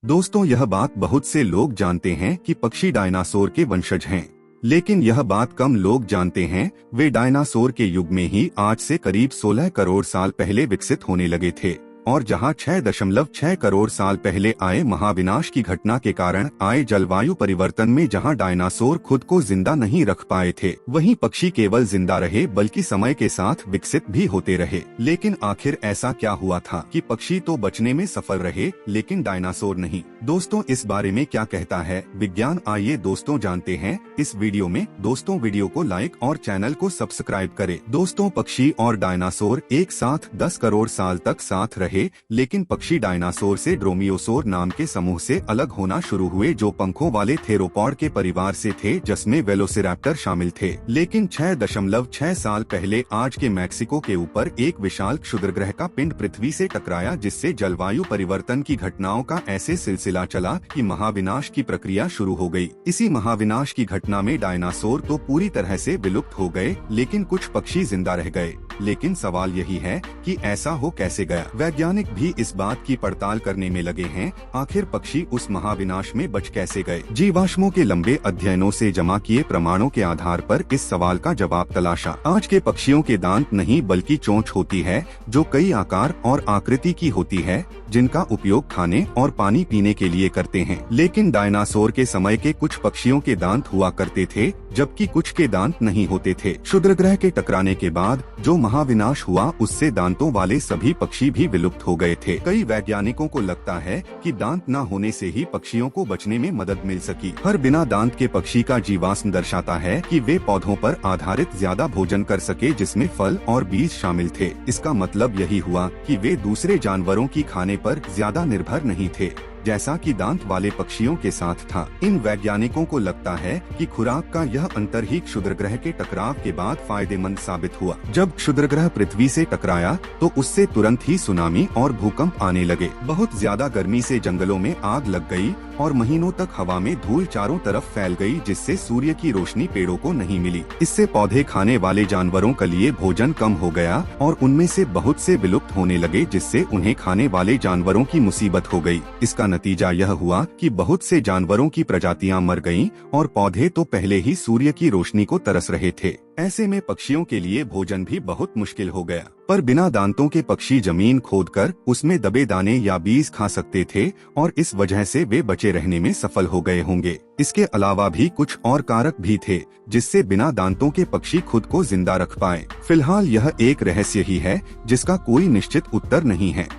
दोस्तों, यह बात बहुत से लोग जानते हैं कि पक्षी डायनासोर के वंशज हैं, लेकिन यह बात कम लोग जानते हैं वे डायनासोर के युग में ही आज से करीब 16 करोड़ साल पहले विकसित होने लगे थे। और जहां 6.6 करोड़ साल पहले आए महाविनाश की घटना के कारण आए जलवायु परिवर्तन में जहां डायनासोर खुद को जिंदा नहीं रख पाए थे, वहीं पक्षी केवल जिंदा रहे बल्कि समय के साथ विकसित भी होते रहे। लेकिन आखिर ऐसा क्या हुआ था कि पक्षी तो बचने में सफल रहे लेकिन डायनासोर नहीं? दोस्तों, इस बारे में क्या कहता है विज्ञान, आइए दोस्तों जानते हैं इस वीडियो में। दोस्तों, वीडियो को लाइक और चैनल को सब्सक्राइब करें। दोस्तों, पक्षी और डायनासोर एक साथ 10 करोड़ साल तक साथ रहे, लेकिन पक्षी डायनासोर से ड्रोमियोसोर नाम के समूह से अलग होना शुरू हुए जो पंखों वाले थेरोपॉड के परिवार से थे, जिसमें वेलोसिरैप्टर शामिल थे। लेकिन 6.6 साल पहले आज के मैक्सिको के ऊपर एक विशाल क्षुद्रग्रह का पिंड पृथ्वी से टकराया, जिससे जलवायु परिवर्तन की घटनाओं का ऐसे सिलसिला चला कि महाविनाश की प्रक्रिया शुरू हो गई। इसी महाविनाश की घटना में डायनासोर तो पूरी तरह से विलुप्त हो गए, लेकिन कुछ पक्षी जिंदा रह गए। लेकिन सवाल यही है कि ऐसा हो कैसे गया? वैज्ञानिक भी इस बात की पड़ताल करने में लगे हैं, आखिर पक्षी उस महाविनाश में बच कैसे गए। जीवाश्मों के लंबे अध्ययनों से जमा किए प्रमाणों के आधार पर इस सवाल का जवाब तलाशा। आज के पक्षियों के दांत नहीं बल्कि चोंच होती है, जो कई आकार और आकृति की होती है, जिनका उपयोग खाने और पानी पीने के लिए करते हैं। लेकिन डायनासोर के समय के कुछ पक्षियों के दांत हुआ करते थे, जबकि कुछ के दांत नहीं होते थे। क्षुद्रग्रह के टकराने के बाद जो महाविनाश हुआ, उससे दांतों वाले सभी पक्षी भी विलुप्त हो गए थे। कई वैज्ञानिकों को लगता है कि दांत न होने से ही पक्षियों को बचने में मदद मिल सकी। हर बिना दांत के पक्षी का जीवाश्म दर्शाता है कि वे पौधों पर आधारित ज्यादा भोजन कर सके, जिसमें फल और बीज शामिल थे। इसका मतलब यही हुआ कि वे दूसरे जानवरों की खाने पर ज्यादा निर्भर नहीं थे, जैसा कि दांत वाले पक्षियों के साथ था। इन वैज्ञानिकों को लगता है कि खुराक का यह अंतर ही क्षुद्रग्रह के टकराव के बाद फायदेमंद साबित हुआ। जब क्षुद्रग्रह पृथ्वी से टकराया तो उससे तुरंत ही सुनामी और भूकंप आने लगे। बहुत ज्यादा गर्मी से जंगलों में आग लग गई और महीनों तक हवा में धूल चारों तरफ फैल गई, जिससे सूर्य की रोशनी पेड़ों को नहीं मिली। इससे पौधे खाने वाले जानवरों के लिए भोजन कम हो गया और उनमें से बहुत से विलुप्त होने लगे, जिससे उन्हें खाने वाले जानवरों की मुसीबत हो गई। इसका नतीजा यह हुआ कि बहुत से जानवरों की प्रजातियां मर गईं और पौधे तो पहले ही सूर्य की रोशनी को तरस रहे थे। ऐसे में पक्षियों के लिए भोजन भी बहुत मुश्किल हो गया। पर बिना दांतों के पक्षी जमीन खोदकर उसमें दबे दाने या बीज खा सकते थे और इस वजह से वे बचे रहने में सफल हो गए होंगे। इसके अलावा भी कुछ और कारक भी थे जिससे बिना दांतों के पक्षी खुद को जिंदा रख पाए। फिलहाल यह एक रहस्य ही है जिसका कोई निश्चित उत्तर नहीं है।